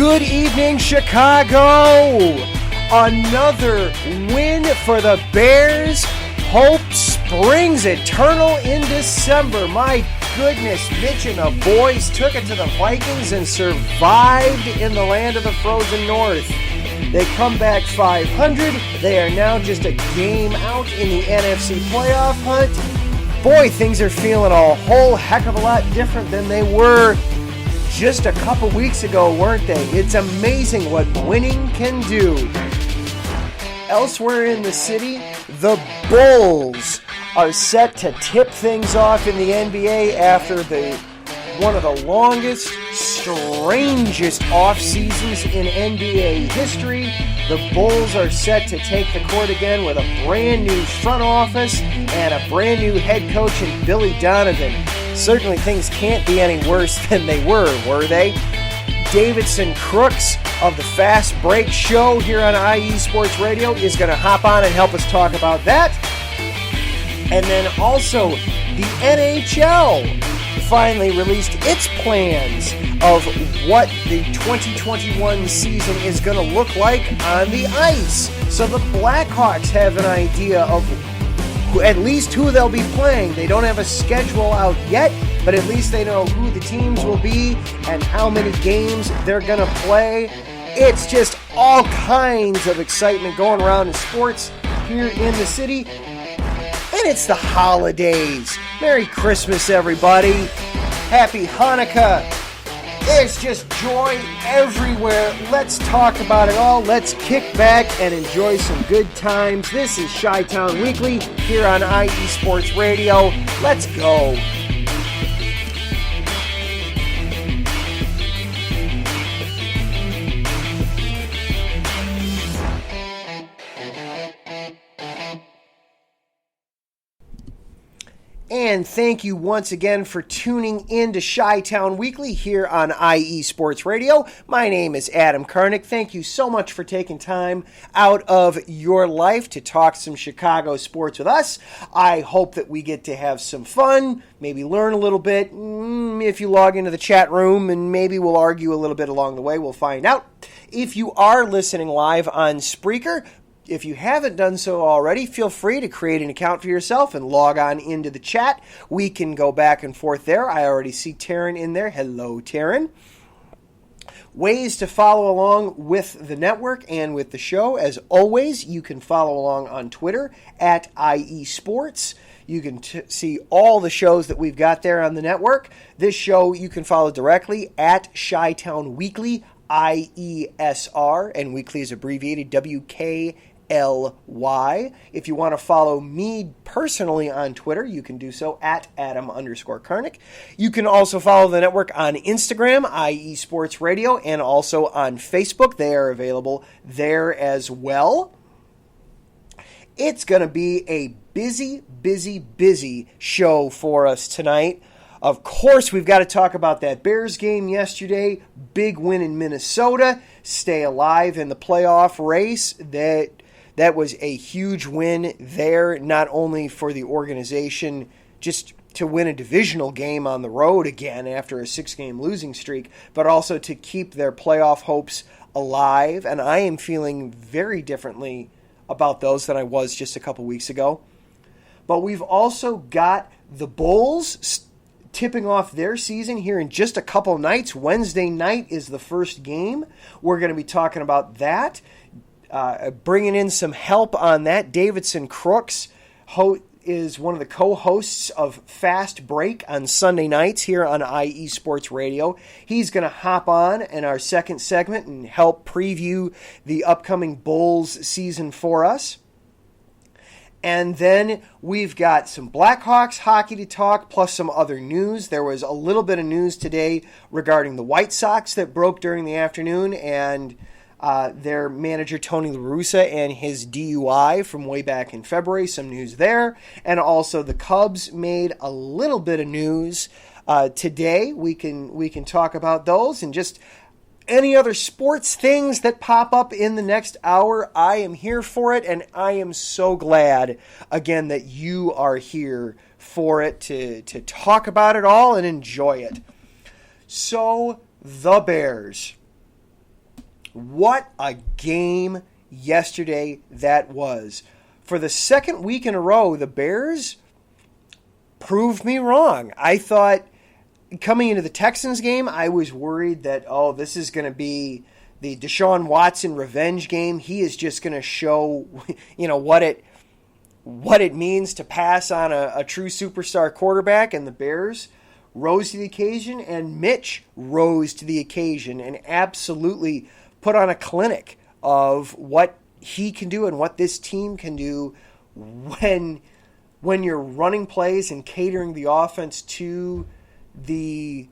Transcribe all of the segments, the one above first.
Good evening, Chicago! Another win for the Bears. Hope springs eternal in December. My goodness, Mitch and the boys took it to the Vikings and survived in the land of the frozen north. They come back 500. They are now just a game out in the NFC Playoff hunt. Boy, things are feeling a whole heck of a lot different than they were just a couple weeks ago, weren't they? It's amazing what winning can do. Elsewhere in the city, the Bulls are set to tip things off in the NBA after one of the longest, strangest off seasons in NBA history. The Bulls are set to take the court again with a brand new front office and a brand new head coach in Billy Donovan. Certainly things can't be any worse than they were they? Davidson Crooks of the Fast Break Show here on IE Sports Radio is going to hop on and help us talk about that. And then also the NHL finally released its plans of what the 2021 season is going to look like on the ice. So the Blackhawks have an idea of at least who they'll be playing. They don't have a schedule out yet, but at least they know who the teams will be and how many games they're going to play. It's just all kinds of excitement going around in sports here in the city. And it's the holidays. Merry Christmas, everybody. Happy Hanukkah. There's just joy everywhere. Let's talk about it all. Let's kick back and enjoy some good times. This is Chi-Town Weekly here on IE Sports Radio. Let's go. And thank you once again for tuning in to Chi-Town Weekly here on IE Sports Radio. My name is Adam Karnick. Thank you so much for taking time out of your life to talk some Chicago sports with us. I hope that we get to have some fun, maybe learn a little bit. If you log into the chat room, and maybe we'll argue a little bit along the way, we'll find out. If you are listening live on Spreaker, if you haven't done so already, feel free to create an account for yourself and log on into the chat. We can go back and forth there. I already see Taryn in there. Hello, Taryn. Ways to follow along with the network and with the show. As always, you can follow along on Twitter at IE Sports. You can see all the shows that we've got there on the network. This show you can follow directly at Chi-Town Weekly, IESR, and weekly is abbreviated WKLY. If you want to follow me personally on Twitter, you can do so at Adam_Karnick. You can also follow the network on Instagram, IE Sports Radio, and also on Facebook. They are available there as well. It's going to be a busy show for us tonight. Of course, we've got to talk about that Bears game yesterday. Big win in Minnesota. Stay alive in the playoff race. That was a huge win there, not only for the organization just to win a divisional game on the road again after a 6-game losing streak, but also to keep their playoff hopes alive. And I am feeling very differently about those than I was just a couple weeks ago. But we've also got the Bulls tipping off their season here in just a couple nights. Wednesday night is the first game. We're going to be talking about that. Bringing in some help on that, Davidson Crooks is one of the co-hosts of Fast Break on Sunday nights here on IE Sports Radio. He's going to hop on in our second segment and help preview the upcoming Bulls season for us. And then we've got some Blackhawks hockey to talk, plus some other news. There was a little bit of news today regarding the White Sox that broke during the afternoon, and their manager Tony La Russa and his DUI from way back in February. Some news there. And also the Cubs made a little bit of news today. We can talk about those and just any other sports things that pop up in the next hour. I am here for it, and I am so glad, again, that you are here for it to talk about it all and enjoy it. So, the Bears. What a game yesterday that was. For the second week in a row, the Bears proved me wrong. I thought coming into the Texans game, I was worried that, this is going to be the Deshaun Watson revenge game. He is just going to show, what it means to pass on a true superstar quarterback, and the Bears rose to the occasion, and Mitch rose to the occasion and absolutely put on a clinic of what he can do and what this team can do when you're running plays and catering the offense to the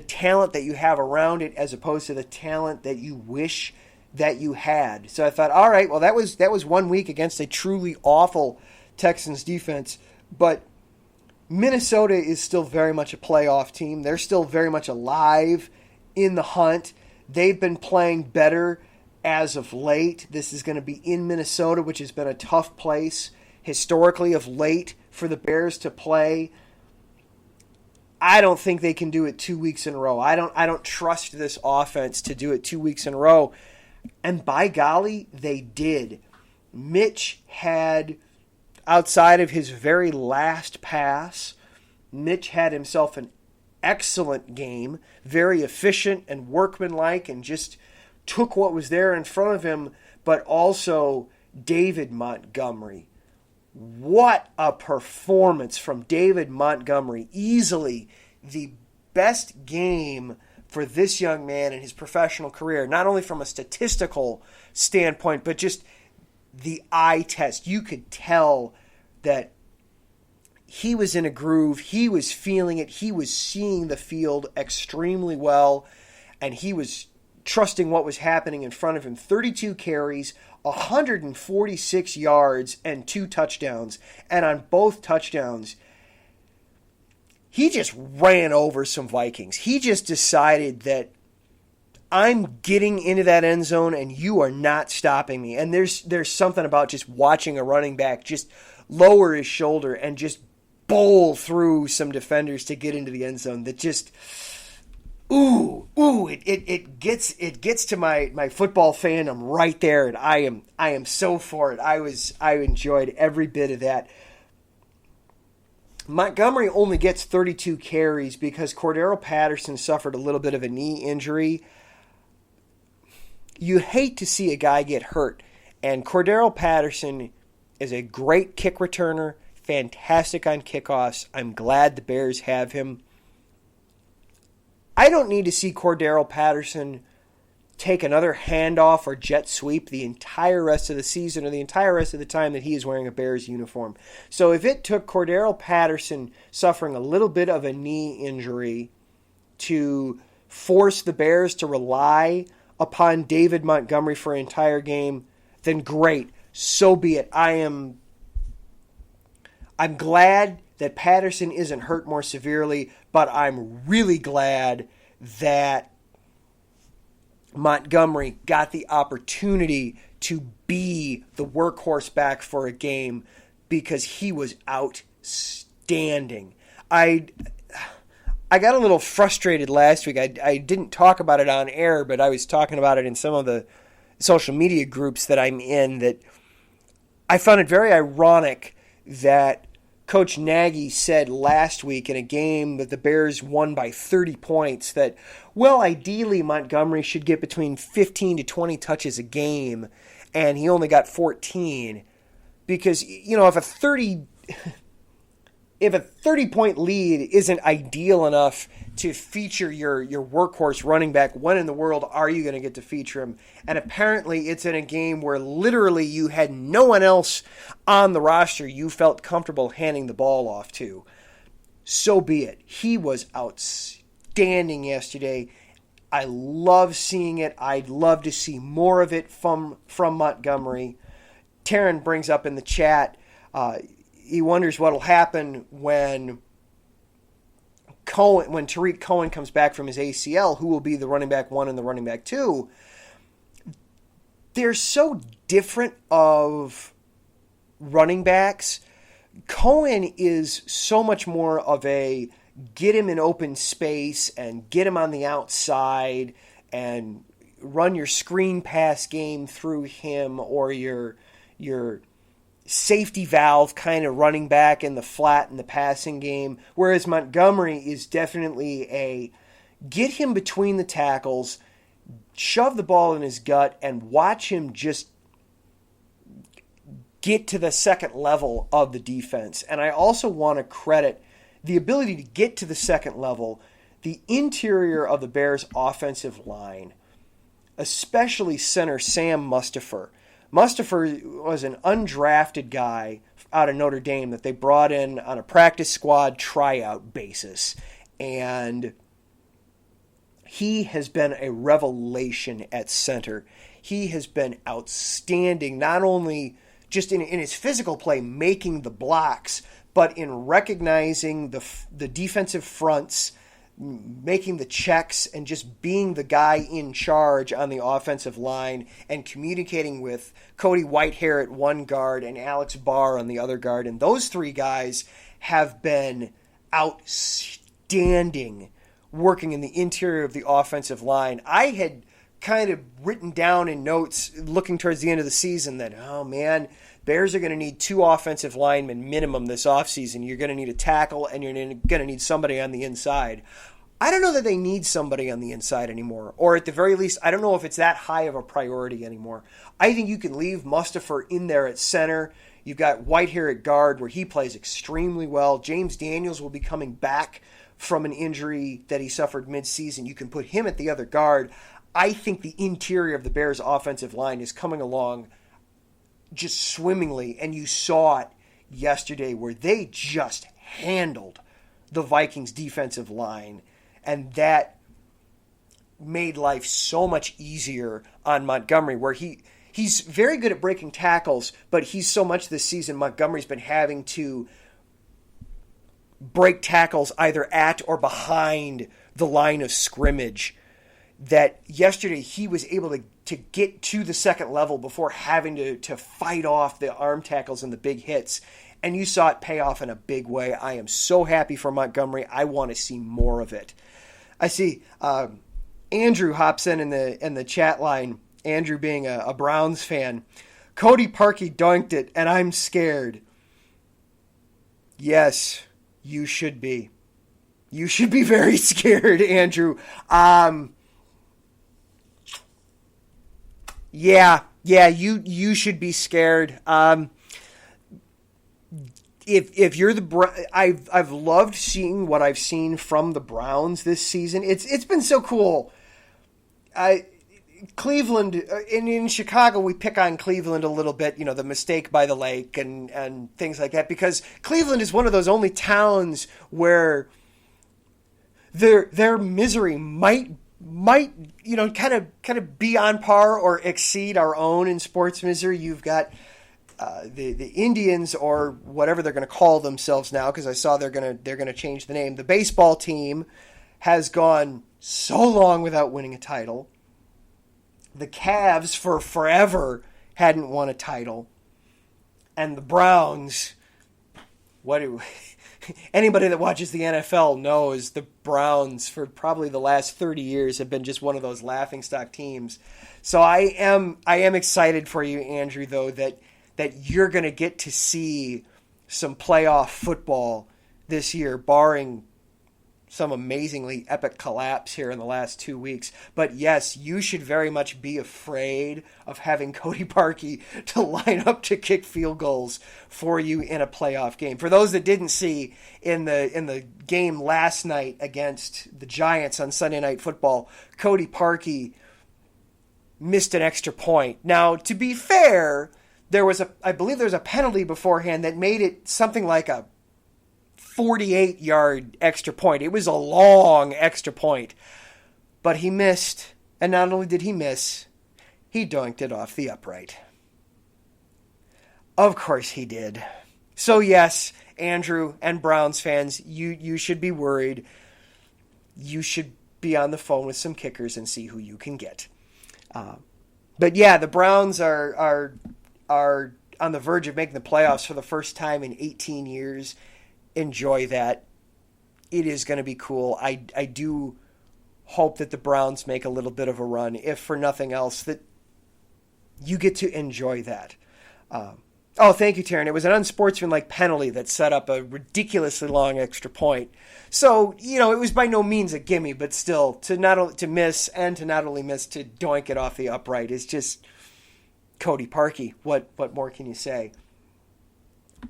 talent that you have around it as opposed to the talent that you wish that you had. So I thought, all right, well, that was 1 week against a truly awful Texans defense, but Minnesota is still very much a playoff team. They're still very much alive in the hunt. They've been playing better as of late. This is going to be in Minnesota, which has been a tough place historically of late for the Bears to play. I don't think they can do it 2 weeks in a row. I don't trust this offense to do it 2 weeks in a row. And by golly, they did. Mitch had, outside of his very last pass, Mitch had himself an excellent game, very efficient and workmanlike, and just took what was there in front of him, but also David Montgomery. What a performance from David Montgomery. Easily the best game for this young man in his professional career, not only from a statistical standpoint, but just the eye test. You could tell that he was in a groove. He was feeling it. He was seeing the field extremely well, and he was trusting what was happening in front of him. 32 carries, 146 yards, and 2 touchdowns. And on both touchdowns, he just ran over some Vikings. He just decided that I'm getting into that end zone and you are not stopping me. And there's something about just watching a running back just lower his shoulder and just bowl through some defenders to get into the end zone that just it gets to my football fandom right there, and I am so for it. I enjoyed every bit of that. Montgomery only gets 32 carries because Cordero Patterson suffered a little bit of a knee injury. You hate to see a guy get hurt, and Cordero Patterson is a great kick returner, fantastic on kickoffs. I'm glad the Bears have him. I don't need to see Cordero Patterson take another handoff or jet sweep the entire rest of the season or the entire rest of the time that he is wearing a Bears uniform. So if it took Cordero Patterson suffering a little bit of a knee injury to force the Bears to rely upon David Montgomery for an entire game, then great. So be it. I'm glad that Patterson isn't hurt more severely, but I'm really glad that Montgomery got the opportunity to be the workhorse back for a game because he was outstanding. I got a little frustrated last week. I didn't talk about it on air, but I was talking about it in some of the social media groups that I'm in, that I found it very ironic that Coach Nagy said last week in a game that the Bears won by 30 points that, well, ideally Montgomery should get between 15 to 20 touches a game, and he only got 14. Because, if a 30-point lead isn't ideal enough to feature your workhorse running back, when in the world are you going to get to feature him? And apparently it's in a game where literally you had no one else on the roster you felt comfortable handing the ball off to. So be it. He was outstanding yesterday. I love seeing it. I'd love to see more of it from Montgomery. Taryn brings up in the chat, he wonders what will happen when Tariq Cohen comes back from his ACL, who will be the running back 1 and the running back 2. They're so different of running backs. Cohen is so much more of a get him in open space and get him on the outside and run your screen pass game through him, or your safety valve kind of running back in the flat in the passing game. Whereas Montgomery is definitely a get him between the tackles, shove the ball in his gut, and watch him just get to the second level of the defense. And I also want to credit the ability to get to the second level, the interior of the Bears' offensive line, especially center Sam Mustipher. Mustipher was an undrafted guy out of Notre Dame that they brought in on a practice squad tryout basis. And he has been a revelation at center. He has been outstanding, not only just in his physical play, making the blocks, but in recognizing the defensive fronts, making the checks, and just being the guy in charge on the offensive line and communicating with Cody Whitehair at one guard and Alex Barr on the other guard. And those three guys have been outstanding working in the interior of the offensive line. I had kind of written down in notes looking towards the end of the season that, oh man, Bears are going to need 2 offensive linemen minimum this offseason. You're going to need a tackle, and you're going to need somebody on the inside. I don't know that they need somebody on the inside anymore, or at the very least, I don't know if it's that high of a priority anymore. I think you can leave Mustipher in there at center. You've got Whitehair at guard, where he plays extremely well. James Daniels will be coming back from an injury that he suffered midseason. You can put him at the other guard. I think the interior of the Bears' offensive line is coming along just swimmingly, and you saw it yesterday where they just handled the Vikings' defensive line, and that made life so much easier on Montgomery, where he's very good at breaking tackles, but he's so much this season, Montgomery's been having to break tackles either at or behind the line of scrimmage, that yesterday he was able to get to the second level before having to fight off the arm tackles and the big hits. And you saw it pay off in a big way. I am so happy for Montgomery. I want to see more of it. I see Andrew hops in the chat line, Andrew being a Browns fan. Cody Parkey dunked it, and I'm scared. Yes, you should be. You should be very scared, Andrew. Yeah, you should be scared. If you're I've loved seeing what I've seen from the Browns this season. It's been so cool. Cleveland, in Chicago, we pick on Cleveland a little bit, the mistake by the lake and things like that, because Cleveland is one of those only towns where their misery might kind of be on par or exceed our own in sports misery. You've got the Indians, or whatever they're going to call themselves now, because I saw they're going to change the name. The baseball team has gone so long without winning a title. The Cavs for forever hadn't won a title, and the Browns. Anybody that watches the NFL knows the Browns for probably the last 30 years have been just one of those laughingstock teams. So I am excited for you, Andrew, though, that you're going to get to see some playoff football this year, barring some amazingly epic collapse here in the last 2 weeks. But yes, you should very much be afraid of having Cody Parkey to line up to kick field goals for you in a playoff game. For those that didn't see, in the game last night against the Giants on Sunday Night Football, Cody Parkey missed an extra point. Now, to be fair, I believe there was a penalty beforehand that made it something like a 48-yard extra point. It was a long extra point. But he missed, and not only did he miss, he dunked it off the upright. Of course he did. So yes, Andrew and Browns fans, you should be worried. You should be on the phone with some kickers and see who you can get. But yeah, the Browns are on the verge of making the playoffs for the first time in 18 years. Enjoy that. It is going to be cool. I do hope that the Browns make a little bit of a run, if for nothing else, that you get to enjoy that. Oh, thank you, Taryn. It was an unsportsmanlike penalty that set up a ridiculously long extra point. So, it was by no means a gimme, but still, to miss, and to not only miss, to doink it off the upright is just Cody Parkey. What more can you say?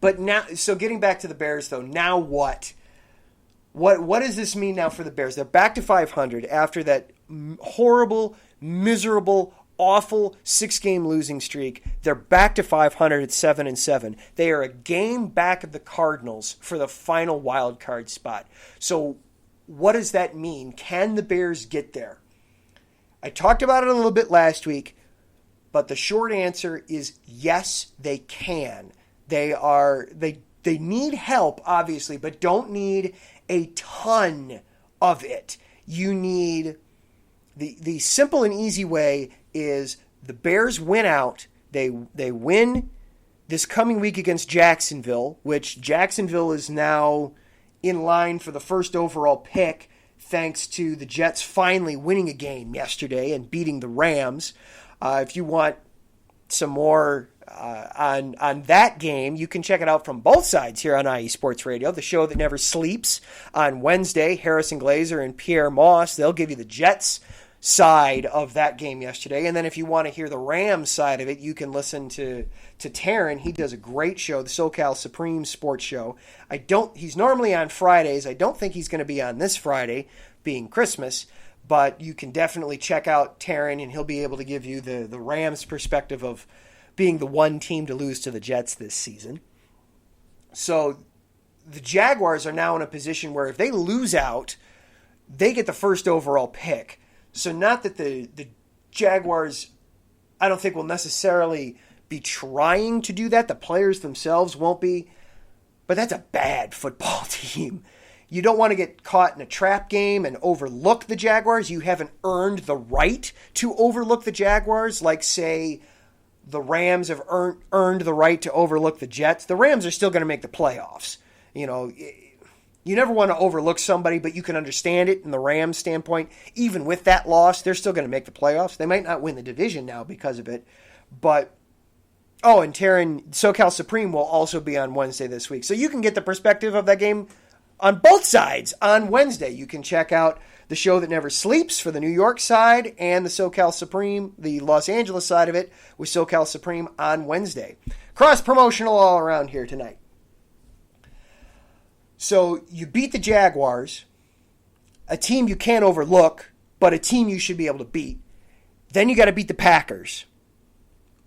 But now, so getting back to the Bears, though, now what? What does this mean now for the Bears? They're back to 500 after that horrible, miserable, awful 6-game losing streak. They're back to 500 at 7-7. They are a game back of the Cardinals for the final wild card spot. So what does that mean? Can the Bears get there? I talked about it a little bit last week, but the short answer is yes, they can. They need help, obviously, but don't need a ton of it. You need the simple and easy way is the Bears win out. They win this coming week against Jacksonville, which Jacksonville is now in line for the first overall pick, thanks to the Jets finally winning a game yesterday and beating the Rams. If you want some more on that game, you can check it out from both sides here on IE Sports Radio, the show that never sleeps. On Wednesday, Harrison Glazer and Pierre Moss, they'll give you the Jets side of that game yesterday. And then if you want to hear the Rams side of it, you can listen to Taryn. He does a great show, the SoCal Supreme Sports Show. He's normally on Fridays. I don't think he's going to be on this Friday, being Christmas, but you can definitely check out Taryn, and he'll be able to give you the Rams perspective of being the one team to lose to the Jets this season. So the Jaguars are now in a position where if they lose out, they get the first overall pick. So not that the Jaguars, I don't think, will necessarily be trying to do that. The players themselves won't be. But that's a bad football team. You don't want to get caught in a trap game and overlook the Jaguars. You haven't earned the right to overlook the Jaguars, like, say, the Rams have earned the right to overlook the Jets. The Rams are still going to make the playoffs. You never want to overlook somebody, but you can understand it in the Rams' standpoint. Even with that loss, they're still going to make the playoffs. They might not win the division now because of it. But, and Taryn, SoCal Supreme will also be on Wednesday this week. So you can get the perspective of that game on both sides on Wednesday. You can check out the show that never sleeps for the New York side and the SoCal Supreme, the Los Angeles side of it, with SoCal Supreme on Wednesday. Cross-promotional all around here tonight. So you beat the Jaguars, a team you can't overlook, but a team you should be able to beat. Then you got to beat the Packers.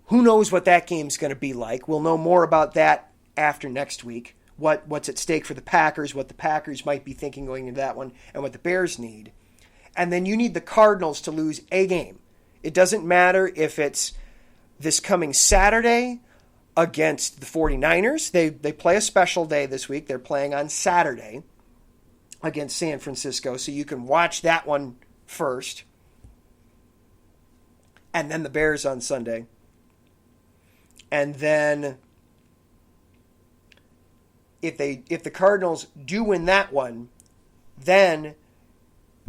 Who knows what that game's going to be like? We'll know more about that after next week. What's at stake for the Packers, what the Packers might be thinking going into that one, and what the Bears need. And then you need the Cardinals to lose a game. It doesn't matter if it's this coming Saturday against the 49ers. They play a special day this week. They're playing on Saturday against San Francisco, so you can watch that one first. And then the Bears on Sunday. And then if the Cardinals do win that one, then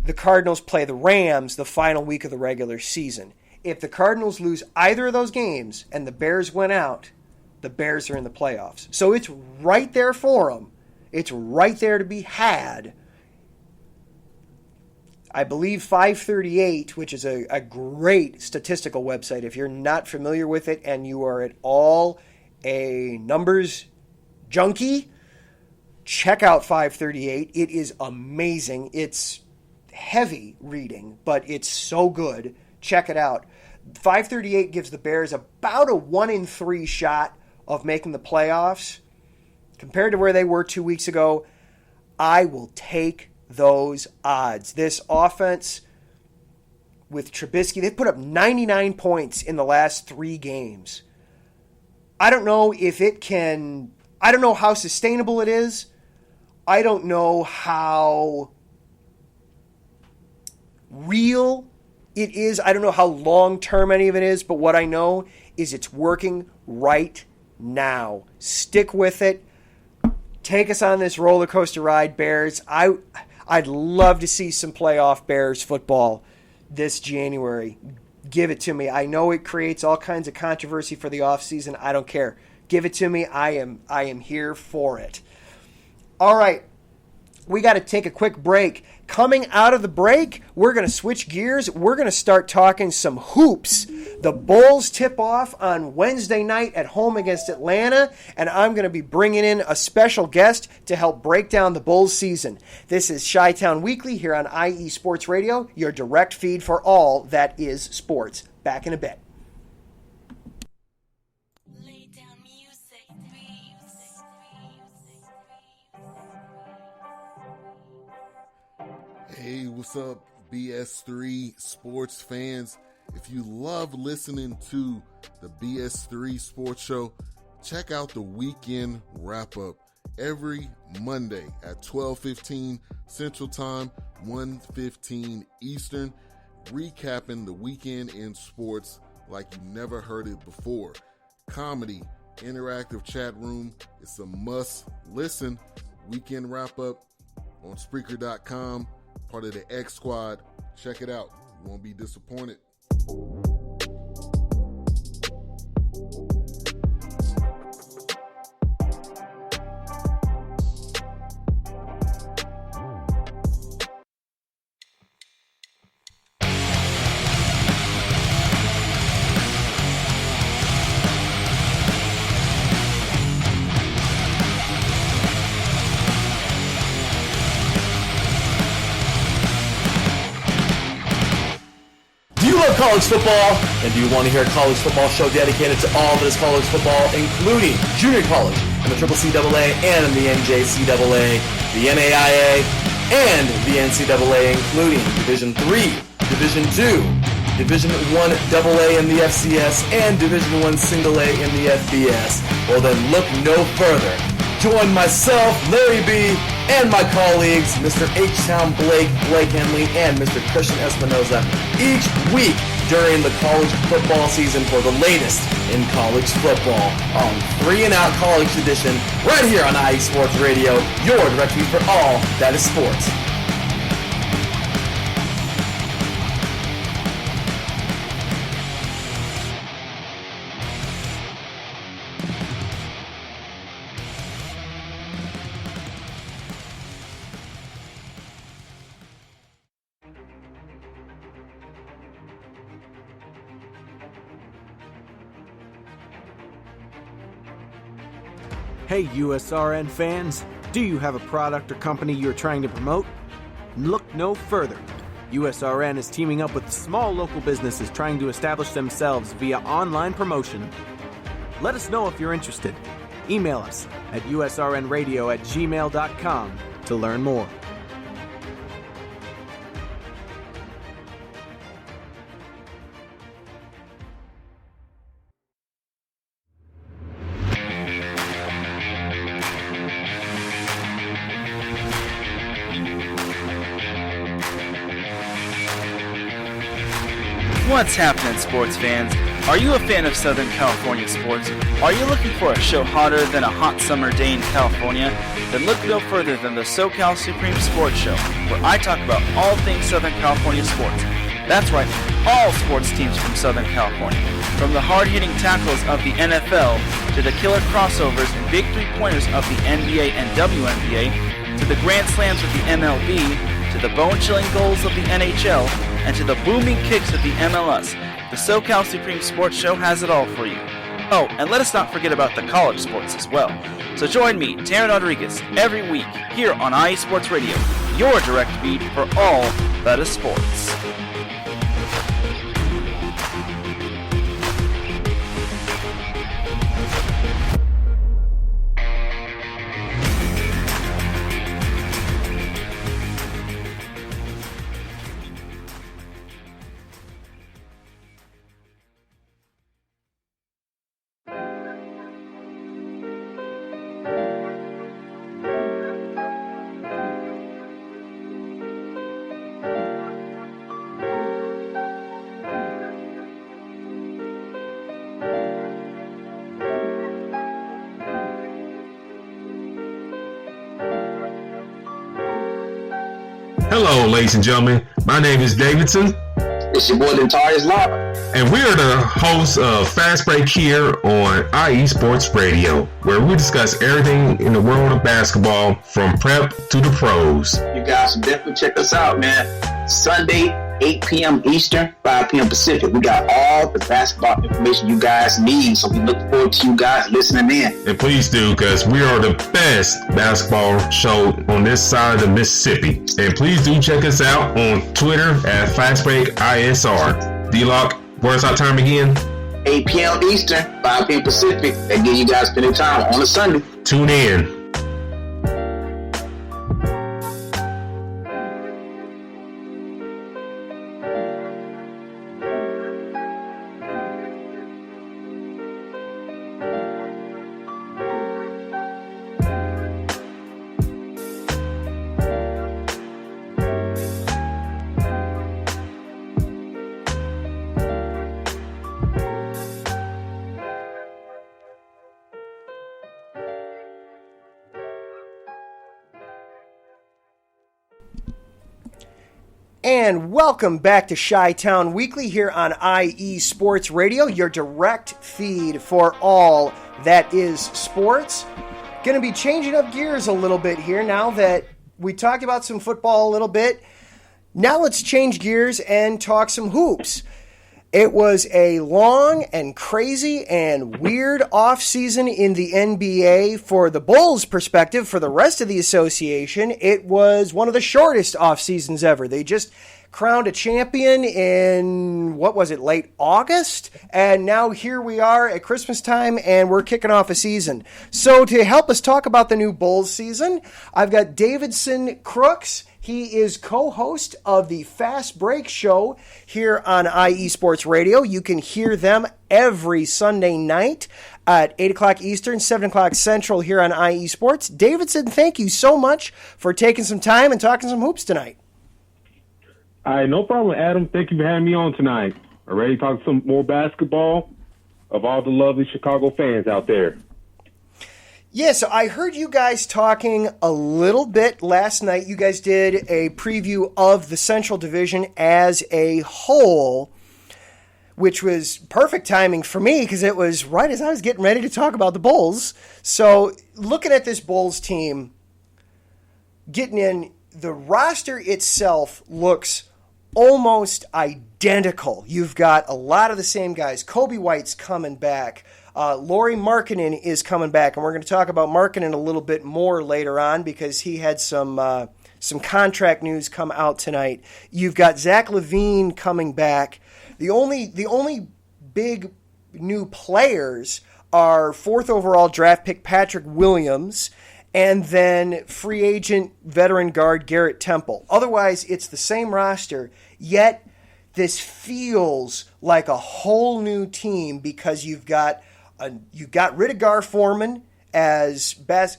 the Cardinals play the Rams the final week of the regular season. If the Cardinals lose either of those games and the Bears win out, the Bears are in the playoffs. So it's right there for them. It's right there to be had. I believe 538, which is a great statistical website. If you're not familiar with it and you are at all a numbers junkie, check out 538. It is amazing. It's heavy reading, but it's so good. Check it out. 538 gives the Bears about a 1 in 3 shot of making the playoffs. Compared to where they were 2 weeks ago, I will take those odds. This offense with Trubisky, they put up 99 points in the last 3 games. I don't know if it can, I don't know how sustainable it is. I don't know how real it is. I don't know how long-term any of it is, but what I know is it's working right now. Stick with it. Take us on this roller coaster ride, Bears. I I'd love to see some playoff Bears football this January. Give it to me. I know it creates all kinds of controversy for the offseason. I don't care. Give it to me. I am here for it. All right. We got to take a quick break. Coming out of the break, we're going to switch gears. We're going to start talking some hoops. The Bulls tip off on Wednesday night at home against Atlanta, and I'm going to be bringing in a special guest to help break down the Bulls season. This is Chi-Town Weekly here on IE Sports Radio, your direct feed for all that is sports. Back in a bit. Hey, what's up, BS3 sports fans? If you love listening to the BS3 Sports Show, check out the weekend wrap-up every Monday at 12:15 Central Time, 1:15 Eastern, recapping the weekend in sports like you never heard it before. Comedy, interactive chat room, it's a must-listen. Weekend wrap-up on Spreaker.com. Part of the X Squad. Check it out. You won't be disappointed. College football, and do you want to hear a college football show dedicated to all that is college football, including junior college and the CCCAA and the NJCAA, the NAIA, and the NCAA, including Division III, Division II, Division I AA in the FCS, and Division I Single A in the FBS? Well, then look no further. Join myself, Larry B., and my colleagues, Mr. H-Town Blake Henley, and Mr. Christian Espinoza, each week during the college football season for the latest in college football on 3 and Out College Edition, right here on IE Sports Radio, your direct feed for all that is sports. Hey USRN fans, do you have a product or company you're trying to promote? Look no further. USRN is teaming up with small local businesses trying to establish themselves via online promotion. Let us know if you're interested. Email us at usrnradio@gmail.com to learn more. What's happening, sports fans? Are you a fan of Southern California sports? Are you looking for a show hotter than a hot summer day in California? Then look no further than the SoCal Supreme Sports Show, where I talk about all things Southern California sports. That's right, all sports teams from Southern California. From the hard-hitting tackles of the NFL, to the killer crossovers and big three-pointers of the NBA and WNBA, to the grand slams of the MLB, to the bone-chilling goals of the NHL, and to the booming kicks of the MLS, the SoCal Supreme Sports Show has it all for you. Oh, and let us not forget about the college sports as well. So join me, Taryn Rodriguez, every week here on IE Sports Radio, your direct feed for all that is sports. Hello, ladies and gentlemen. My name is Davidson. It's your boy, Dentarius Lava. And we are the hosts of Fast Break here on IE Sports Radio, where we discuss everything in the world of basketball from prep to the pros. You guys should definitely check us out, man. Sunday, 8 p.m. Eastern, 5 p.m. Pacific. We got all the basketball information you guys need, so we look forward to you guys listening in. And please do, because we are the best basketball show on this side of the Mississippi. And please do check us out on Twitter at FastBreakISR. D-Lock, where's our time again? 8 p.m. Eastern, 5 p.m. Pacific. That gives you guys plenty of time on a Sunday. Tune in. And welcome back to Chi-Town Weekly here on IE Sports Radio, your direct feed for all that is sports. Going to be changing up gears a little bit here now that we talked about some football a little bit. Now let's change gears and talk some hoops. It was a long and crazy and weird offseason in the NBA for the Bulls' perspective. For the rest of the association, it was one of the shortest offseasons ever. They just crowned a champion in, late August? And now here we are at Christmas time, and we're kicking off a season. So to help us talk about the new Bulls season, I've got Davidson Crooks. He is co-host of the Fast Break show here on IE Sports Radio. You can hear them every Sunday night at 8 o'clock Eastern, 7 o'clock Central here on IE Sports. Davidson, thank you so much for taking some time and talking some hoops tonight. All right, no problem, Adam. Thank you for having me on tonight. I'm ready to talk some more basketball of all the lovely Chicago fans out there. Yeah, so I heard you guys talking a little bit last night. You guys did a preview of the Central Division as a whole, which was perfect timing for me because it was right as I was getting ready to talk about the Bulls. So looking at this Bulls team, getting in, the roster itself looks almost identical. You've got a lot of the same guys. Kobe White's coming back. Lauri Markkanen is coming back, and we're going to talk about Markkanen a little bit more later on because he had some contract news come out tonight. You've got Zach LaVine coming back. The only big new players are 4th overall draft pick Patrick Williams and then free agent veteran guard Garrett Temple. Otherwise, it's the same roster, yet this feels like a whole new team because you got rid of Gar Foreman as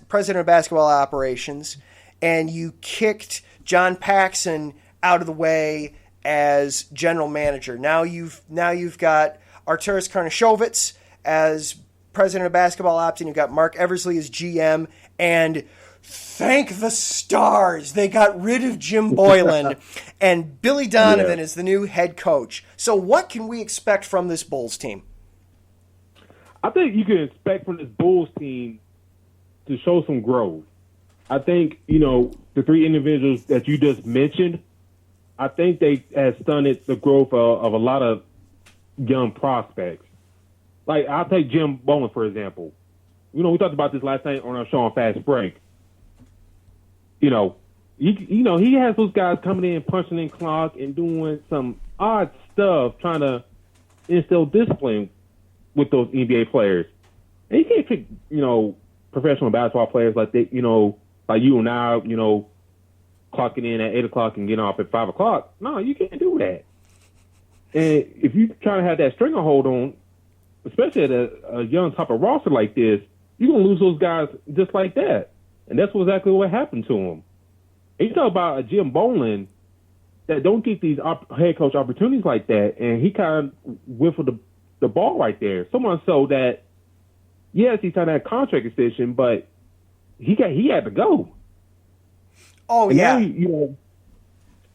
president of basketball operations, and you kicked John Paxson out of the way as general manager. Now you've got Arturas Karnisovas as president of basketball ops, and you've got Mark Eversley as GM, and thank the stars they got rid of Jim Boylan, and Billy Donovan is the new head coach. So what can we expect from this Bulls team? I think you can expect from this Bulls team to show some growth. I think, the three individuals that you just mentioned, I think they have stunted the growth of a lot of young prospects. Like, I'll take Jim Bowen, for example. We talked about this last night on our show on Fast Break. He has those guys coming in, punching in clock and doing some odd stuff, trying to instill discipline with those NBA players. And you can't pick, professional basketball players like they, like you and I, clocking in at 8 o'clock and getting off at 5 o'clock. No, you can't do that. And if you try to have that stringer hold on, especially at a young type of roster like this, you're going to lose those guys just like that. And that's exactly what happened to him. And you talk about a Jim Boylan that don't get these head coach opportunities like that, and he kind of whiffled the ball right there. So much so that, yes, he signed that contract extension, but he had to go. Oh, and yeah. Now,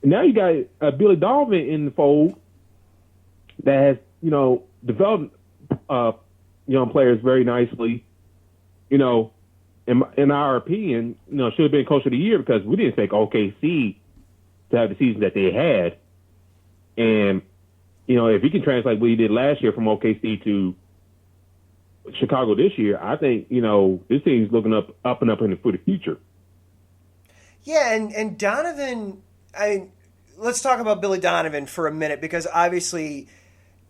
Now you got Billy Donovan in the fold that has, developed young players very nicely. In our opinion, should have been coach of the year because we didn't expect OKC to have the season that they had. And, if he can translate what he did last year from OKC to Chicago this year, I think, this team's looking up and up for the future. Yeah, and Donovan, let's talk about Billy Donovan for a minute because obviously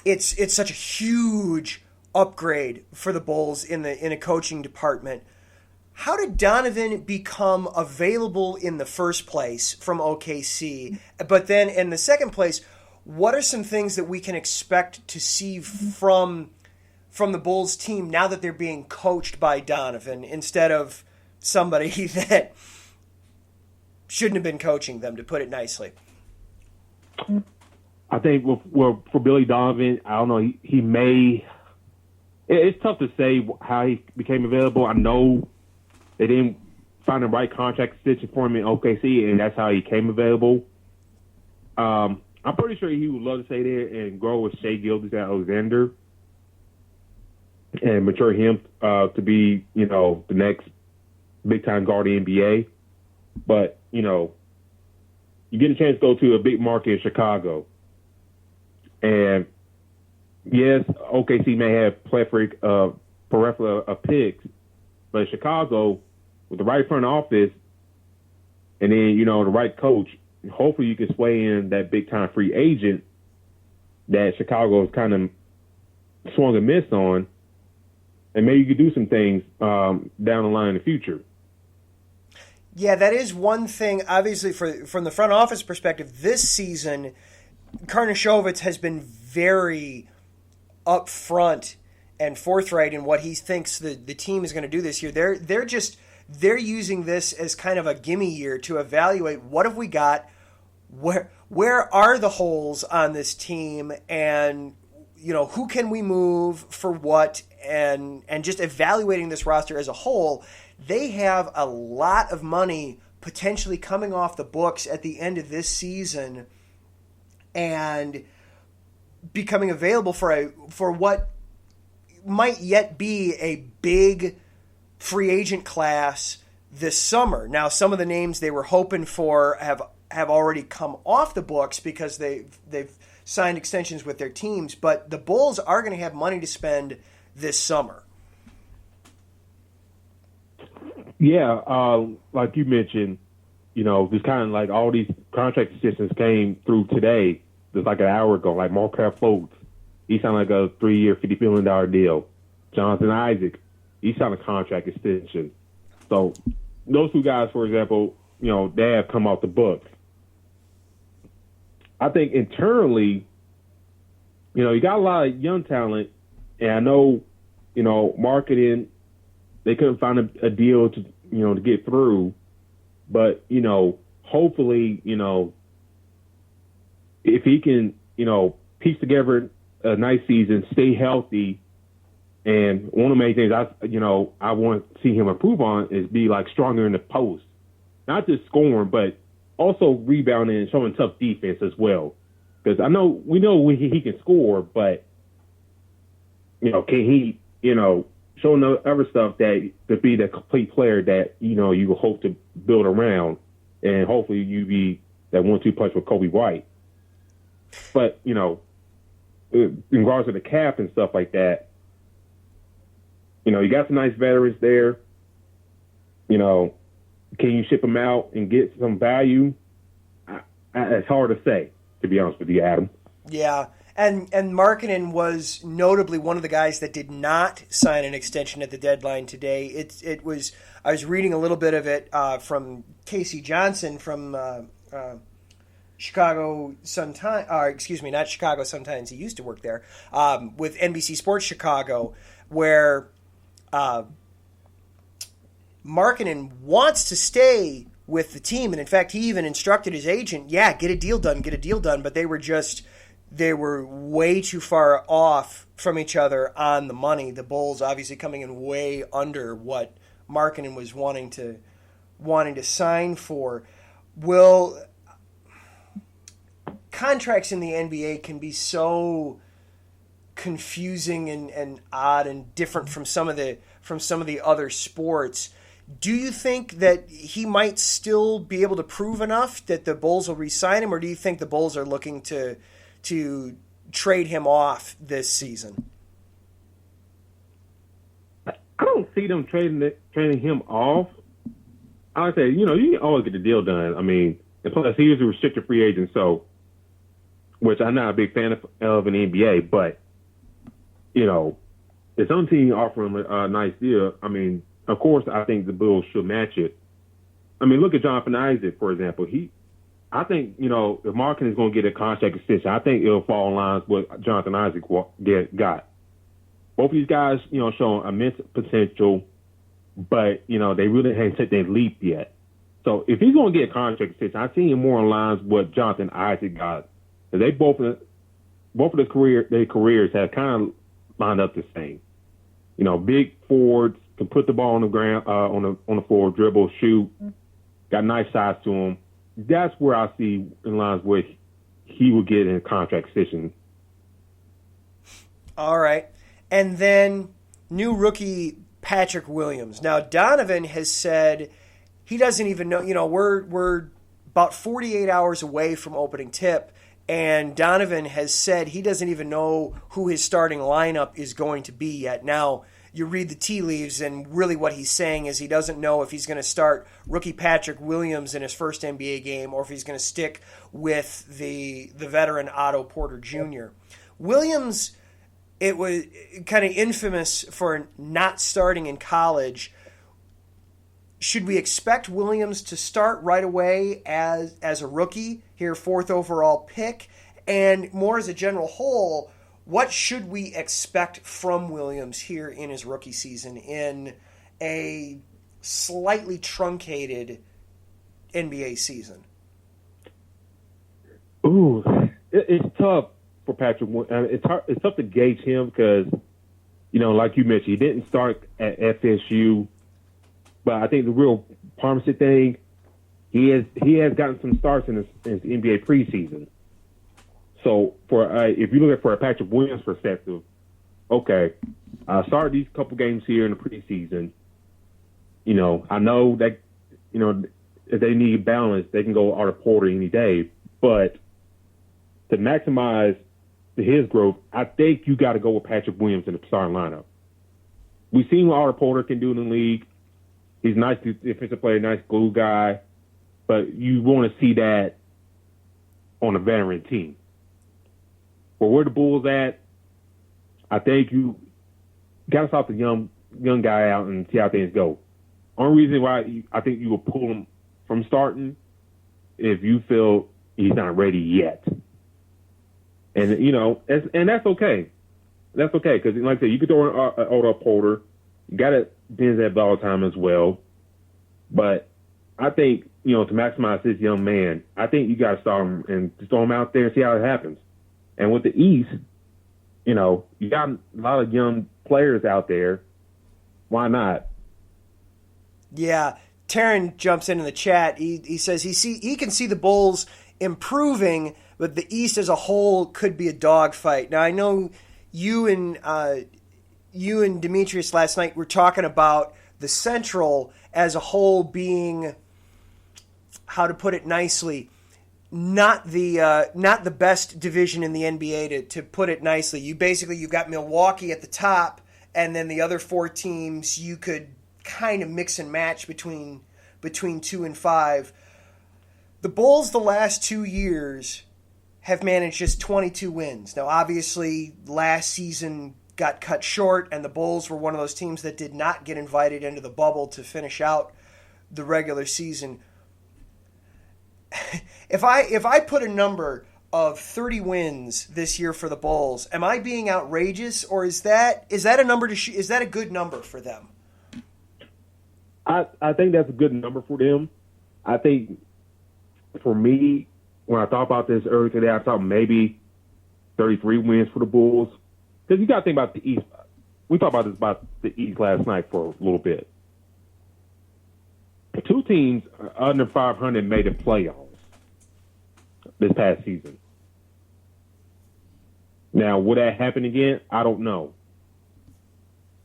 it's such a huge upgrade for the Bulls in a coaching department. How did Donovan become available in the first place from OKC? But then in the second place, what are some things that we can expect to see from the Bulls team now that they're being coached by Donovan instead of somebody that shouldn't have been coaching them, to put it nicely? I think for Billy Donovan, I don't know, he may – it's tough to say how he became available. I know they didn't find the right contract extension for him in OKC, and that's how he came available. I'm pretty sure he would love to stay there and grow with Shai Gilgeous-Alexander and mature him to be, the next big-time guard in the NBA. But, you get a chance to go to a big market in Chicago. And, yes, OKC may have plethora of picks, but Chicago, with the right front office and then, the right coach, hopefully you can sway in that big-time free agent that Chicago has kind of swung a miss on, and maybe you could do some things down the line in the future. Yeah, that is one thing, obviously, from the front office perspective. This season, Karnisovas has been very upfront and forthright in what he thinks the team is going to do this year. They're using this as kind of a gimme year to evaluate what have we got, where are the holes on this team, and who can we move for what, and just evaluating this roster as a whole. They have a lot of money potentially coming off the books at the end of this season and becoming available for what might yet be a big free agent class this summer. Now, some of the names they were hoping for have already come off the books because they've signed extensions with their teams, but the Bulls are going to have money to spend this summer. Yeah, like you mentioned, just kind of like all these contract extensions came through today, just like an hour ago, like Markelle Fultz. He signed like a 3-year, $50 million deal. Jonathan Isaac, he signed a contract extension. So those two guys, for example, they have come off the books. I think internally, you got a lot of young talent, and I know, marketing, they couldn't find a deal to, to get through. But, hopefully, if he can, piece together a nice season, stay healthy, and one of the main things I want to see him improve on is be like stronger in the post, not just scoring, but also rebounding and showing tough defense as well. Because we know he can score, but can he showing the other stuff that to be the complete player that you hope to build around, and hopefully you be that 1-2 punch with Kobe White. But in regards to the cap and stuff like that, you got some nice veterans there. Can you ship them out and get some value? It's hard to say, to be honest with you, Adam. Yeah. And Markkanen was notably one of the guys that did not sign an extension at the deadline today. It was, I was reading a little bit of it from Casey Johnson from Chicago Sun-Times, excuse me, not Chicago Sun-Times, he used to work there, with NBC Sports Chicago, where Markkanen wants to stay with the team. And in fact, he even instructed his agent, get a deal done, but they were way too far off from each other on the money. The Bulls obviously coming in way under what Markkanen was wanting to sign for. contracts in the NBA can be so confusing and odd and different from some of the other sports. Do you think that he might still be able to prove enough that the Bulls will re-sign him, or do you think the Bulls are looking to trade him off this season? I don't see them trading him off. I would say, you can always get the deal done. I mean, and plus he is a restricted free agent, so which I'm not a big fan of in the NBA, but if some team offer him a nice deal, I mean, of course, I think the Bulls should match it. I mean, look at Jonathan Isaac, for example. I think, if Markin is going to get a contract extension, I think it'll fall in line with what Jonathan Isaac got. Both of these guys, show immense potential, but, they really haven't taken their leap yet. So if he's going to get a contract extension, I see him more in line with what Jonathan Isaac got. They both of their careers have kind of lined up the same. Big forwards, can put the ball on the ground, on the floor, dribble, shoot, got nice size to him. That's where I see in lines where he will get in a contract extension. All right. And then new rookie Patrick Williams. Now, Donovan has said he doesn't even know, we're about 48 hours away from opening tip, and Donovan has said he doesn't even know who his starting lineup is going to be yet. Now, you read the tea leaves, and really what he's saying is he doesn't know if he's going to start rookie Patrick Williams in his first NBA game or if he's going to stick with the veteran Otto Porter Jr. Williams, it was kind of infamous for not starting in college. Should we expect Williams to start right away as a rookie, here, 4th overall pick? And more as a general whole, what should we expect from Williams here in his rookie season in a slightly truncated NBA season? Ooh, it's tough for Patrick. It's tough to gauge him because, like you mentioned, he didn't start at FSU. But I think the real promising thing, he has gotten some starts in his NBA preseason. So if you look at for a Patrick Williams perspective, okay, I started these couple games here in the preseason. I know that if they need balance, they can go Otto Porter any day. But to maximize his growth, I think you got to go with Patrick Williams in the starting lineup. We've seen what Otto Porter can do in the league. He's a nice defensive player, nice glue guy, but you want to see that on a veteran team. But where the Bulls at, I think you got to stop the young guy out and see how things go. Only reason why I think you will pull him from starting if you feel he's not ready yet. And, and that's okay. That's okay because, like I said, you could throw in Otto Porter. You got to bend that ball time as well. But I think, to maximize this young man, I think you got to start him and just throw him out there and see how it happens. And with the East, you got a lot of young players out there. Why not? Yeah. Taryn jumps in the chat. He says he can see the Bulls improving, but the East as a whole could be a dogfight. Now, I know you and Demetrius last night were talking about the Central as a whole being, how to put it nicely, not the best division in the NBA, to put it nicely. You've got Milwaukee at the top, and then the other 4 teams you could kind of mix and match between 2 and 5. The Bulls the last 2 years have managed just 22 wins. Now, obviously, last season got cut short, and the Bulls were one of those teams that did not get invited into the bubble to finish out the regular season. If I put a number of 30 wins this year for the Bulls, am I being outrageous, or is that a number is that a good number for them? I think that's a good number for them. I think for me, when I thought about this earlier today, I thought maybe 33 wins for the Bulls. Because you got to think about the East. We talked about the East last night for a little bit. 2 teams under 500 made the playoffs this past season. Now, will that happen again? I don't know.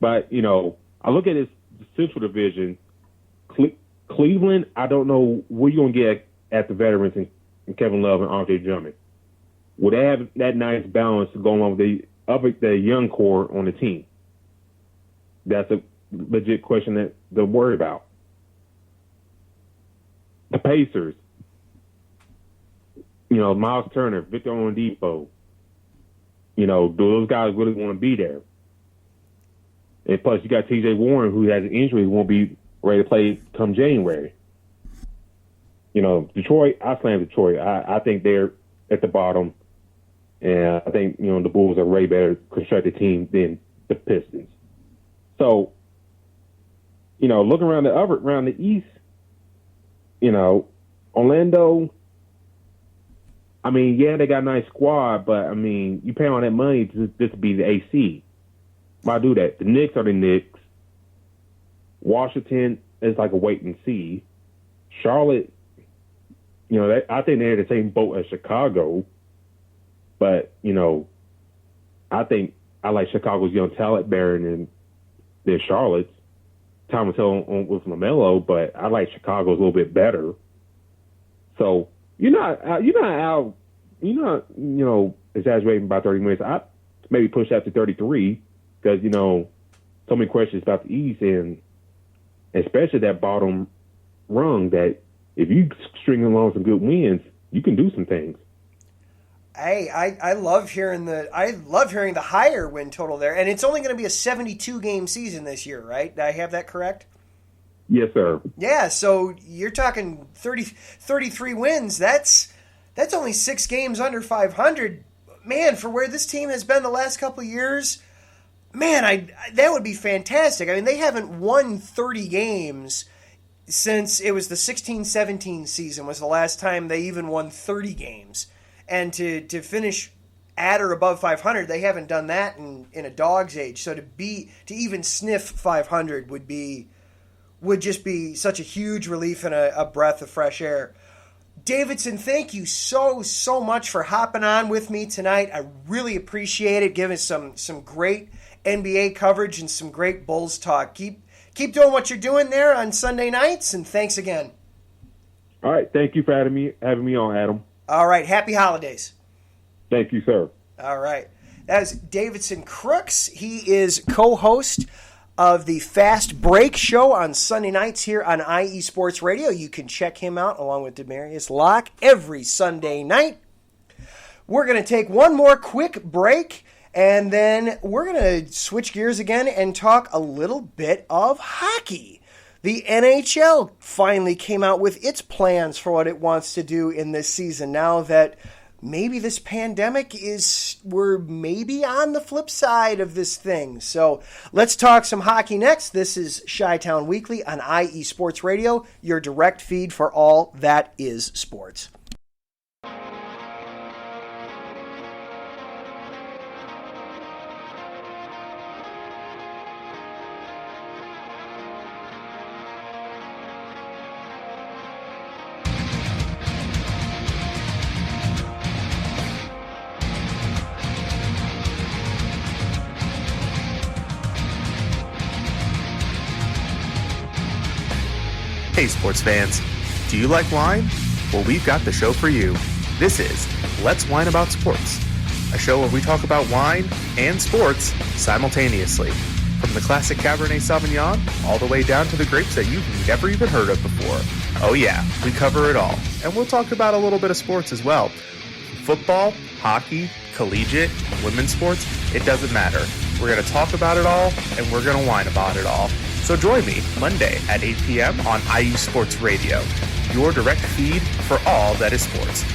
But, I look at the Central Division. Cleveland, I don't know where you're going to get at the veterans and Kevin Love and Andre Drummond. Will they have that nice balance to go along with the young core on the team? That's a legit question that they're worried about. The Pacers, Miles Turner, Victor Oladipo, do those guys really want to be there? And plus, you got T.J. Warren, who has an injury, won't be ready to play come January. Detroit, I slam Detroit. I think they're at the bottom. And I think, the Bulls are a way better constructed team than the Pistons. So, looking around the East, Orlando, they got a nice squad, but, you pay all that money just to be the AC. Why do that? The Knicks are the Knicks. Washington is like a wait and see. Charlotte, I think they're in the same boat as Chicago. But, I think I like Chicago's young talent better than Charlotte's. Time will tell with LaMelo, but I like Chicago's a little bit better. So you're not exaggerating by 30 minutes. I maybe push that to 33 because so many questions about the East and especially that bottom rung that if you string along some good wins, you can do some things. Hey, I love hearing the higher win total there, and it's only going to be a 72 game season this year, right? Did I have that correct? Yes, sir. Yeah, so you're talking 33 wins. That's only 6 games under 500. Man, for where this team has been the last couple of years, man, that would be fantastic. They haven't won 30 games since it was the 16-17 season was the last time they even won 30 games. And to finish at or above 500, they haven't done that in a dog's age. So to even sniff 500 would just be such a huge relief and a breath of fresh air. Davidson, thank you so much for hopping on with me tonight. I really appreciate it. Giving some great NBA coverage and some great Bulls talk. Keep doing what you're doing there on Sunday nights, and thanks again. All right, thank you for having me on, Adam. All right, happy holidays. Thank you, sir. All right. That's Davidson Crooks. He is co-host of the Fast Break show on Sunday nights here on IE Sports Radio. You can check him out along with Demarius Locke every Sunday night. We're going to take one more quick break, and then we're going to switch gears again and talk a little bit of hockey. The NHL finally came out with its plans for what it wants to do in this season now that maybe this pandemic we're maybe on the flip side of this thing. So let's talk some hockey next. This is Chi-Town Weekly on IE Sports Radio, your direct feed for all that is sports. Hey sports fans, do you like wine? Well, we've got the show for you. This is Let's Wine About Sports, a show where we talk about wine and sports simultaneously. From the classic Cabernet Sauvignon all the way down to the grapes that you've never even heard of before. Oh yeah, we cover it all. And we'll talk about a little bit of sports as well. Football, hockey, collegiate, women's sports, it doesn't matter. We're going to talk about it all, and we're going to whine about it all. So join me Monday at 8 p.m. on IU Sports Radio, your direct feed for all that is sports.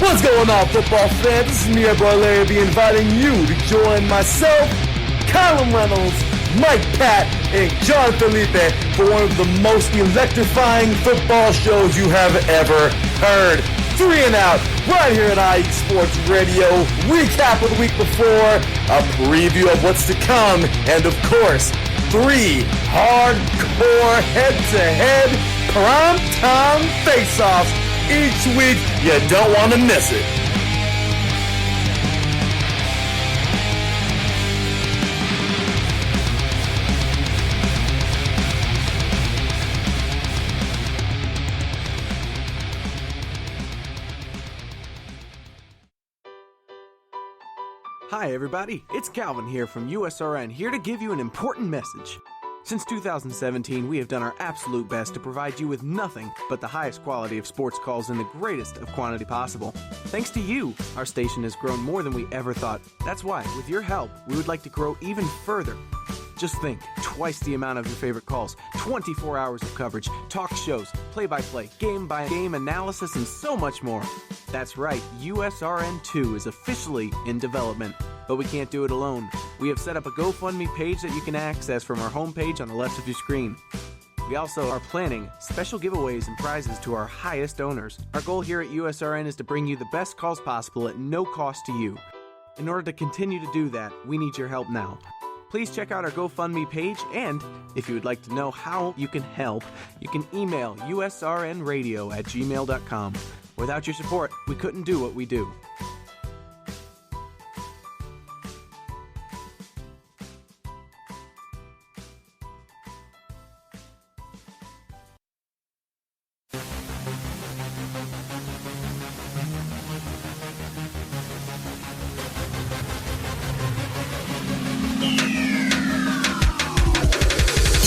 What's going on, football fans? This is me, your boy Larry B, inviting you to join myself, Colin Reynolds, Mike Pat, and John Felipe for one of the most electrifying football shows you have ever heard. 3 and Out, right here at IE Sports Radio. Recap of the week before, a preview of what's to come, and of course, 3 hardcore head-to-head prime-time face-offs each week. You don't want to miss it. Hi everybody, it's Calvin here from USRN, here to give you an important message. Since 2017, we have done our absolute best to provide you with nothing but the highest quality of sports calls in the greatest of quantity possible. Thanks to you, our station has grown more than we ever thought. That's why, with your help, we would like to grow even further. Just think, twice the amount of your favorite calls, 24 hours of coverage, talk shows, play-by-play, game-by-game analysis, and so much more. That's right, USRN2 is officially in development. But we can't do it alone. We have set up a GoFundMe page that you can access from our homepage on the left of your screen. We also are planning special giveaways and prizes to our highest owners. Our goal here at USRN is to bring you the best calls possible at no cost to you. In order to continue to do that, we need your help now. Please check out our GoFundMe page, and if you would like to know how you can help, you can email usrnradio@gmail.com. Without your support, we couldn't do what we do.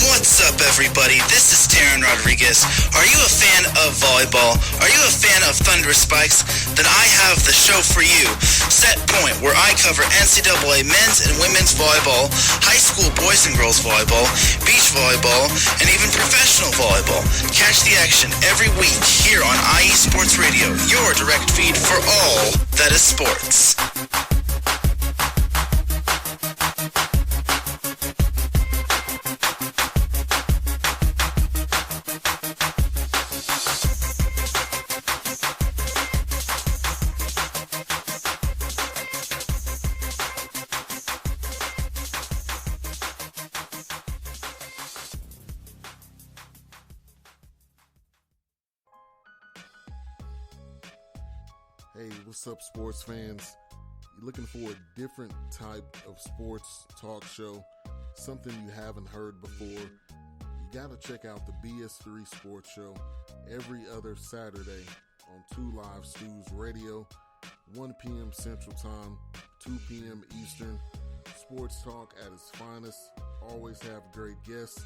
What's up, everybody? This is Darren Rodriguez. Are you a fan of volleyball? Are you a fan of Thunderous Spikes? Then I have the show for you, Set Point, where I cover NCAA men's and women's volleyball, high school boys and girls volleyball, beach volleyball, and even professional volleyball. Catch the action every week here on IE Sports Radio, your direct feed for all that is sports. Hey, what's up, sports fans? You're looking for a different type of sports talk show, something you haven't heard before? You got to check out the BS3 Sports Show every other Saturday on 2 Live Stews Radio, 1 p.m. Central Time, 2 p.m. Eastern. Sports talk at its finest. Always have great guests,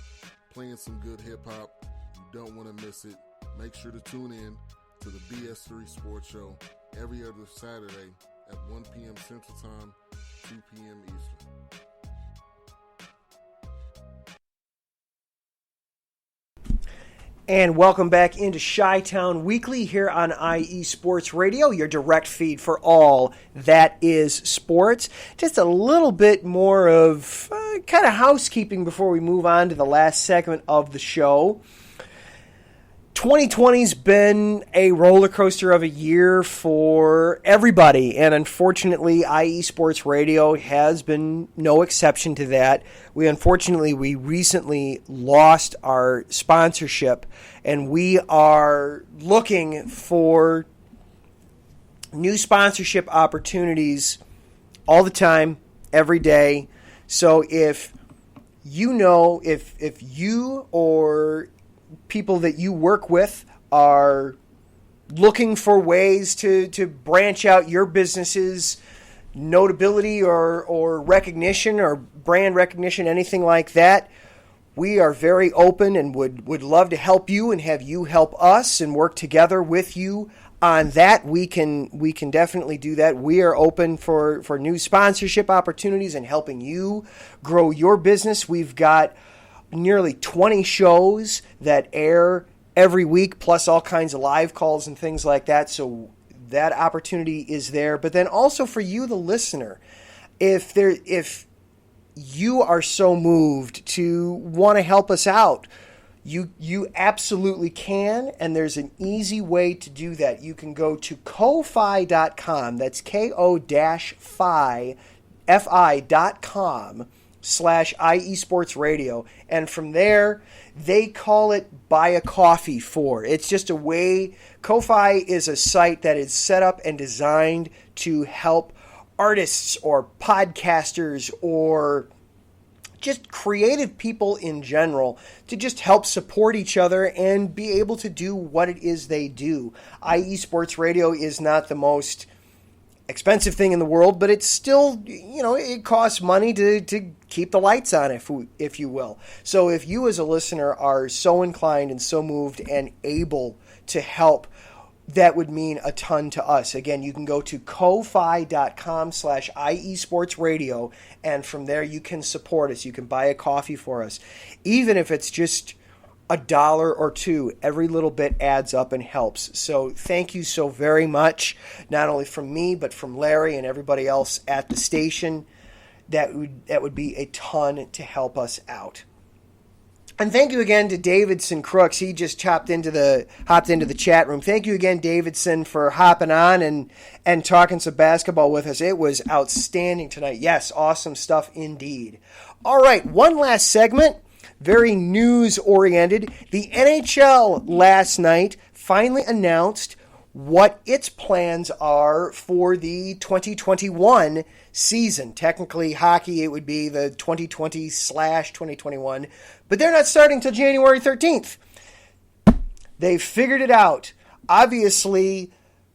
playing some good hip-hop. You don't want to miss it. Make sure to tune in to the BS3 Sports Show every other Saturday at 1 p.m. Central Time, 2 p.m. Eastern. And welcome back into Chi-Town Weekly here on IE Sports Radio, your direct feed for all that is sports. Just a little bit more of kind of housekeeping before we move on to the last segment of the show. 2020's been a roller coaster of a year for everybody, and unfortunately, IE Sports Radio has been no exception to that. We recently lost our sponsorship, and we are looking for new sponsorship opportunities all the time, every day. So if you know, if you or people that you work with are looking for ways to branch out your business's notability or recognition or brand recognition, anything like that, we are very open and would love to help you and have you help us and work together with you on that. We can definitely do that. We are open for new sponsorship opportunities and helping you grow your business. We've got nearly 20 shows that air every week, plus all kinds of live calls and things like that. So that opportunity is there. But then also for you, the listener, if you are so moved to want to help us out, you absolutely can, and there's an easy way to do that. You can go to ko-fi.com. That's ko-fi.com/IE Sports Radio, and from there they call it Buy a Coffee For. It's just a way. Ko-fi is a site that is set up and designed to help artists or podcasters or just creative people in general to just help support each other and be able to do what it is they do. IE Sports Radio is not the most expensive thing in the world, but it's still, it costs money to keep the lights on, if you will. So if you as a listener are so inclined and so moved and able to help, that would mean a ton to us. Again, you can go to ko-fi.com/IE Sports Radio, and from there you can support us. You can buy a coffee for us. Even if it's just $1 or $2, every little bit adds up and helps. So thank you so very much, not only from me, but from Larry and everybody else at the station. That would be a ton to help us out. And thank you again to Davidson Crooks. He just hopped into the chat room. Thank you again, Davidson, for hopping on and talking some basketball with us. It was outstanding tonight. Yes, awesome stuff indeed. All right, one last segment, very news-oriented. The NHL last night finally announced what its plans are for the 2021 season. Technically, hockey, it would be the 2020/2021, but they're not starting till January 13th. They've figured it out. Obviously,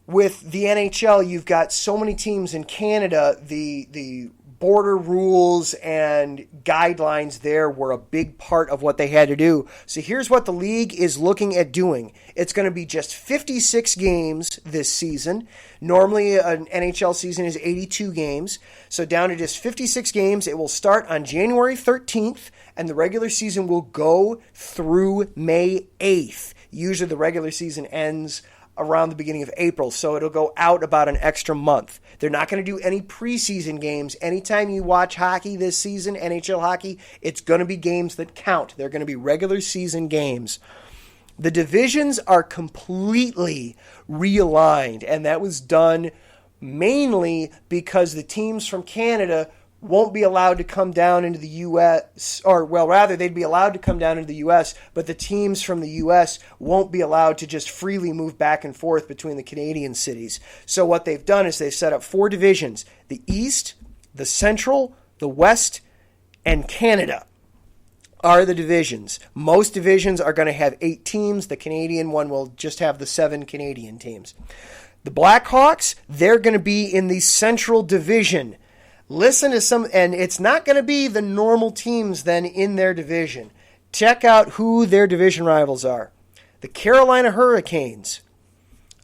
with the NHL, you've got so many teams in Canada, the border rules and guidelines there were a big part of what they had to do. So here's what the league is looking at doing. It's going to be just 56 games this season. Normally an NHL season is 82 games. So down to just 56 games. It will start on January 13th, and the regular season will go through May 8th. Usually the regular season ends around the beginning of April, so it'll go out about an extra month. They're not going to do any preseason games. Anytime you watch hockey this season, NHL hockey, it's going to be games that count. They're going to be regular season games. The divisions are completely realigned, and that was done mainly because the teams from Canada won't be allowed to come down into the U.S., or, well, rather, they'd be allowed to come down into the U.S., but the teams from the U.S. won't be allowed to just freely move back and forth between the Canadian cities. So what they've done is they've set up 4 divisions: the East, the Central, the West, and Canada are the divisions. Most divisions are going to have 8 teams. The Canadian one will just have the 7 Canadian teams. The Blackhawks, they're going to be in the Central Division. Listen to some, and it's not going to be the normal teams then in their division. Check out who their division rivals are. The Carolina Hurricanes.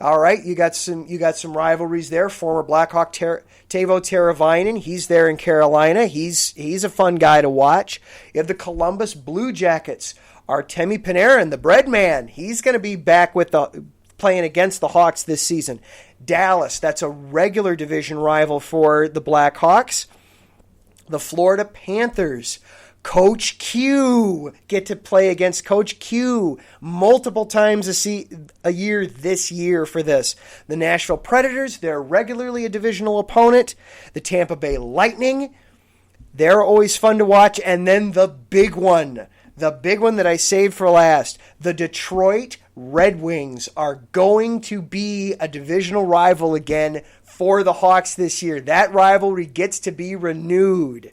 All right, you got some rivalries there. Former Blackhawk Teuvo Teravainen, he's there in Carolina. He's a fun guy to watch. You have the Columbus Blue Jackets. Artemi Panarin, the bread man, he's going to be back with playing against the Hawks this season. Dallas, that's a regular division rival for the Blackhawks. The Florida Panthers, Coach Q, get to play against Coach Q multiple times a year this year for this. The Nashville Predators, they're regularly a divisional opponent. The Tampa Bay Lightning, they're always fun to watch. And then the big one that I saved for last, the Detroit Red Wings are going to be a divisional rival again for the Hawks this year. That rivalry gets to be renewed.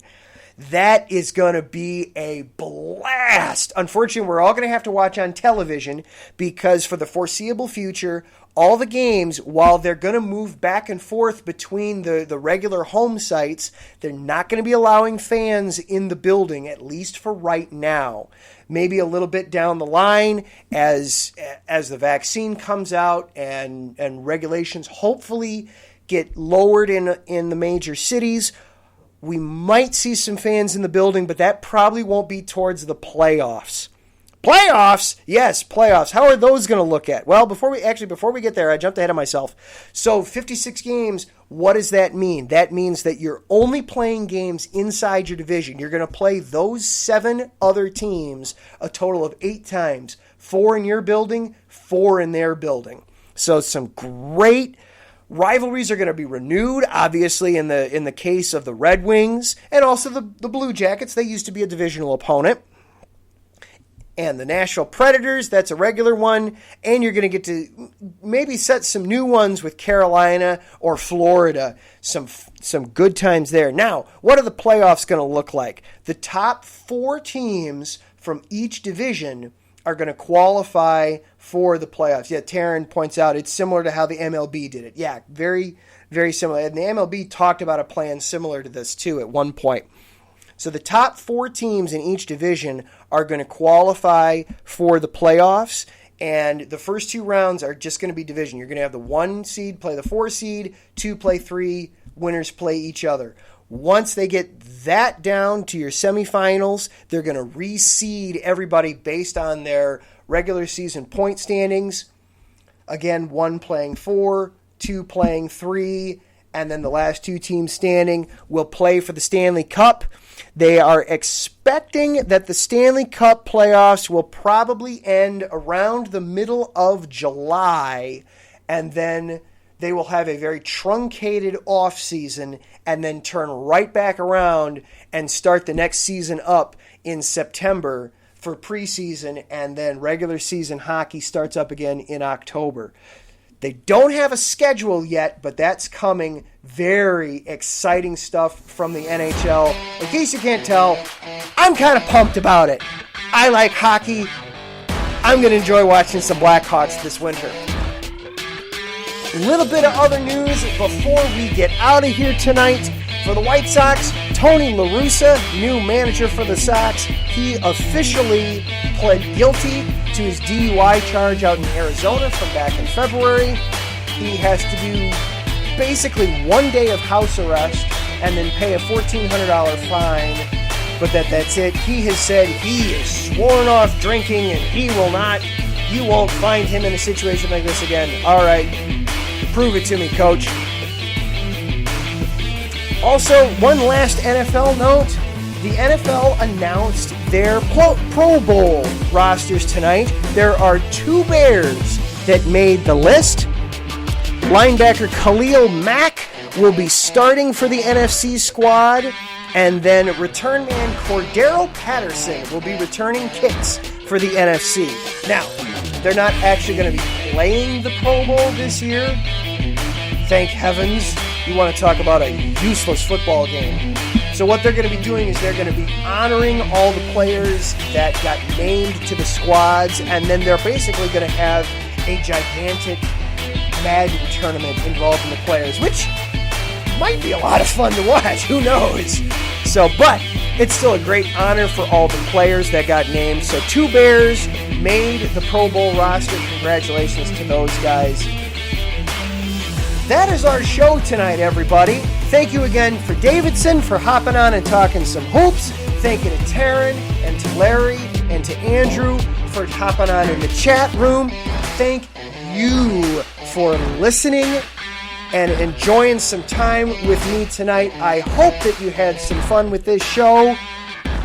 That is going to be a blast. Unfortunately, we're all going to have to watch on television because for the foreseeable future, all the games, while they're going to move back and forth between the regular home sites, they're not going to be allowing fans in the building, at least for right now. Maybe a little bit down the line as the vaccine comes out and regulations hopefully get lowered in the major cities, we might see some fans in the building, but that probably won't be towards the playoffs. Playoffs? Yes, playoffs. How are those going to look at? Well, before we get there, I jumped ahead of myself. So 56 games, what does that mean? That means that you're only playing games inside your division. You're going to play those 7 other teams a total of 8 times. 4 in your building, 4 in their building. So some great rivalries are going to be renewed, obviously, in the case of the Red Wings and also the Blue Jackets. They used to be a divisional opponent. And the Nashville Predators, that's a regular one. And you're going to get to maybe set some new ones with Carolina or Florida. Some good times there. Now, what are the playoffs going to look like? The top 4 teams from each division are going to qualify for the playoffs. Yeah, Taryn points out it's similar to how the MLB did it. Yeah, very, very similar. And the MLB talked about a plan similar to this, too, at one point. So the top 4 teams in each division are going to qualify for the playoffs, and the first 2 rounds are just going to be division. You're going to have the 1 seed play the 4 seed, 2 play 3, winners play each other. Once they get that down to your semifinals, they're going to reseed everybody based on their regular season point standings. Again, 1 playing 4, 2 playing 3, and then the last 2 teams standing will play for the Stanley Cup. They are expecting that the Stanley Cup playoffs will probably end around the middle of July, and then they will have a very truncated offseason and then turn right back around and start the next season up in September for preseason, and then regular season hockey starts up again in October. They don't have a schedule yet, but that's coming. Very exciting stuff from the NHL. In case you can't tell, I'm kind of pumped about it. I like hockey. I'm going to enjoy watching some Blackhawks this winter. A little bit of other news before we get out of here tonight. For the White Sox, Tony La Russa, new manager for the Sox, he officially pled guilty to his DUI charge out in Arizona from back in February. He has to do basically 1 day of house arrest and then pay a $1,400 fine, but that's it. He has said he is sworn off drinking and you won't find him in a situation like this again. All right, prove it to me, coach. Also, one last NFL note. The NFL announced their Pro Bowl rosters tonight. There are 2 Bears that made the list. Linebacker Khalil Mack will be starting for the NFC squad. And then return man Cordero Patterson will be returning kicks for the NFC. Now, they're not actually going to be playing the Pro Bowl this year. Thank heavens. You want to talk about a useless football game. So what they're going to be doing is they're going to be honoring all the players that got named to the squads, and then they're basically going to have a gigantic Madden tournament involving the players, which might be a lot of fun to watch. Who knows? But it's still a great honor for all the players that got named. So 2 Bears made the Pro Bowl roster. Congratulations to those guys. That is our show tonight, everybody. Thank you again for Davidson for hopping on and talking some hoops. Thank you to Taryn and to Larry and to Andrew for hopping on in the chat room. Thank you for listening and enjoying some time with me tonight. I hope that you had some fun with this show.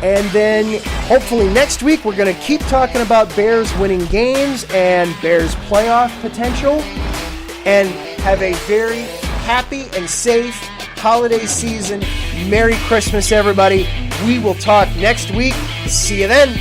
And then hopefully next week we're going to keep talking about Bears winning games and Bears playoff potential. And have a very happy and safe holiday season. Merry Christmas, everybody. We will talk next week. See you then.